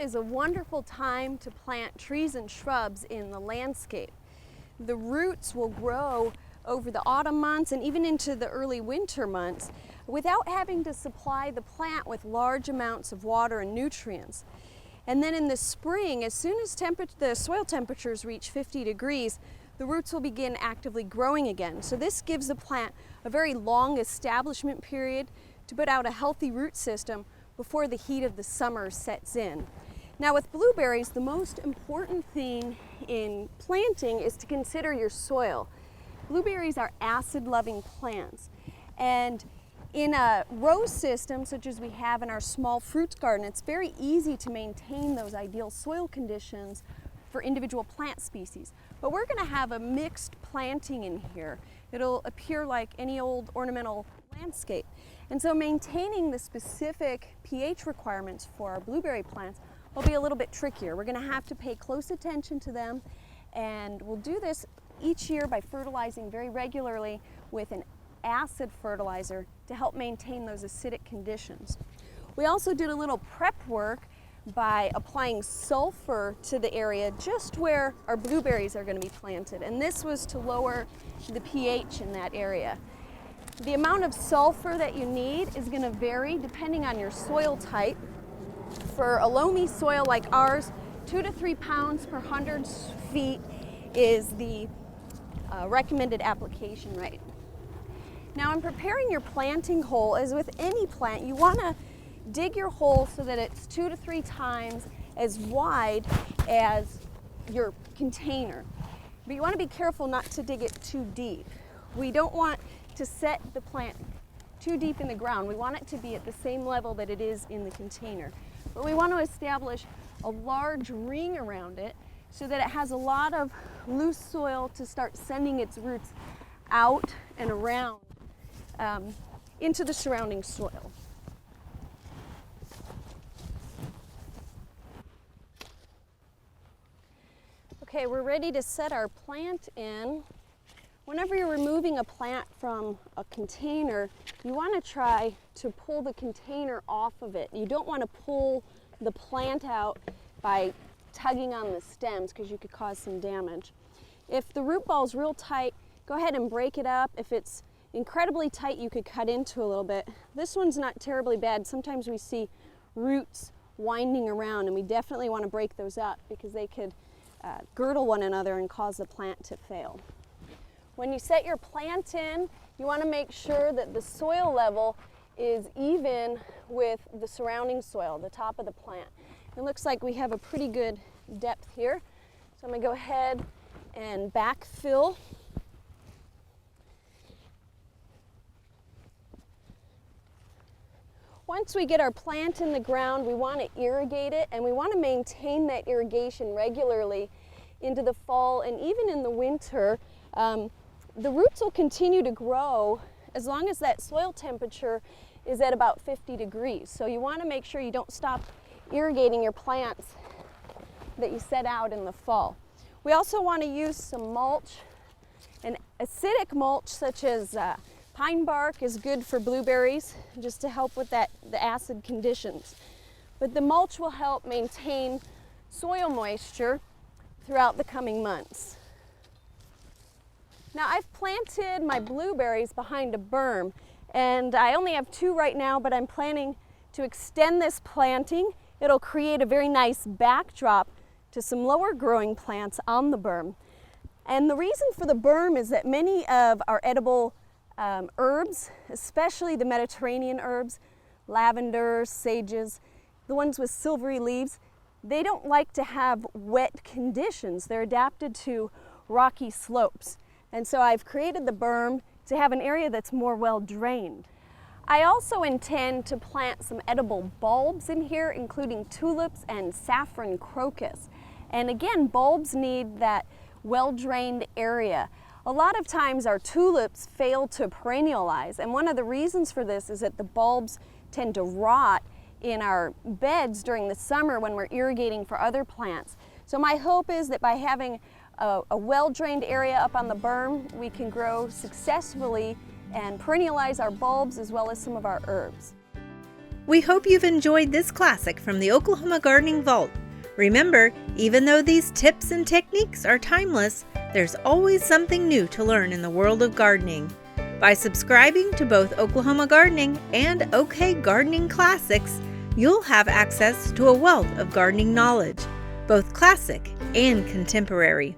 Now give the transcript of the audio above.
is a wonderful time to plant trees and shrubs in the landscape. The roots will grow over the autumn months and even into the early winter months without having to supply the plant with large amounts of water and nutrients. And then in the spring, as soon as the soil temperatures reach 50 degrees, the roots will begin actively growing again. So this gives the plant a very long establishment period to put out a healthy root system before the heat of the summer sets in. Now with blueberries, the most important thing in planting is to consider your soil. Blueberries are acid-loving plants, and in a row system such as we have in our small fruit garden, it's very easy to maintain those ideal soil conditions for individual plant species. But we're going to have a mixed planting in here. It'll appear like any old ornamental landscape. And so maintaining the specific pH requirements for our blueberry plants will be a little bit trickier. We're going to have to pay close attention to them, and we'll do this each year by fertilizing very regularly with an acid fertilizer to help maintain those acidic conditions. We also did a little prep work by applying sulfur to the area just where our blueberries are going to be planted, and this was to lower the pH in that area. The amount of sulfur that you need is going to vary depending on your soil type. For a loamy soil like ours, 2 to 3 pounds per 100 feet is the recommended application rate. Now in preparing your planting hole, as with any plant, you want to dig your hole so that it's 2 to 3 times as wide as your container. But you want to be careful not to dig it too deep. We don't want to set the plant too deep in the ground. We want it to be at the same level that it is in the container. But we want to establish a large ring around it so that it has a lot of loose soil to start sending its roots out and around into the surrounding soil. Okay, we're ready to set our plant in. Whenever you're removing a plant from a container, you want to try to pull the container off of it. You don't want to pull the plant out by tugging on the stems because you could cause some damage. If the root ball is real tight, go ahead and break it up. If it's incredibly tight, you could cut into a little bit. This one's not terribly bad. Sometimes we see roots winding around, and we definitely want to break those up because they could girdle one another and cause the plant to fail. When you set your plant in, you want to make sure that the soil level is even with the surrounding soil, the top of the plant. It looks like we have a pretty good depth here. So I'm going to go ahead and backfill. Once we get our plant in the ground, we want to irrigate it, and we want to maintain that irrigation regularly into the fall and even in the winter. The roots will continue to grow as long as that soil temperature is at about 50 degrees. So you want to make sure you don't stop irrigating your plants that you set out in the fall. We also want to use some mulch. An acidic mulch such as pine bark is good for blueberries, just to help with the acid conditions. But the mulch will help maintain soil moisture throughout the coming months. Now I've planted my blueberries behind a berm, and I only have 2 right now, but I'm planning to extend this planting. It'll create a very nice backdrop to some lower growing plants on the berm. And the reason for the berm is that many of our edible herbs, especially the Mediterranean herbs, lavender, sages, the ones with silvery leaves, they don't like to have wet conditions. They're adapted to rocky slopes. And so I've created the berm to have an area that's more well drained. I also intend to plant some edible bulbs in here, including tulips and saffron crocus. And again, bulbs need that well-drained area. A lot of times our tulips fail to perennialize, and one of the reasons for this is that the bulbs tend to rot in our beds during the summer when we're irrigating for other plants. So my hope is that by having a well-drained area up on the berm, we can grow successfully and perennialize our bulbs as well as some of our herbs. We hope you've enjoyed this classic from the Oklahoma Gardening Vault. Remember, even though these tips and techniques are timeless, there's always something new to learn in the world of gardening. By subscribing to both Oklahoma Gardening and OK Gardening Classics, you'll have access to a wealth of gardening knowledge, both classic and contemporary.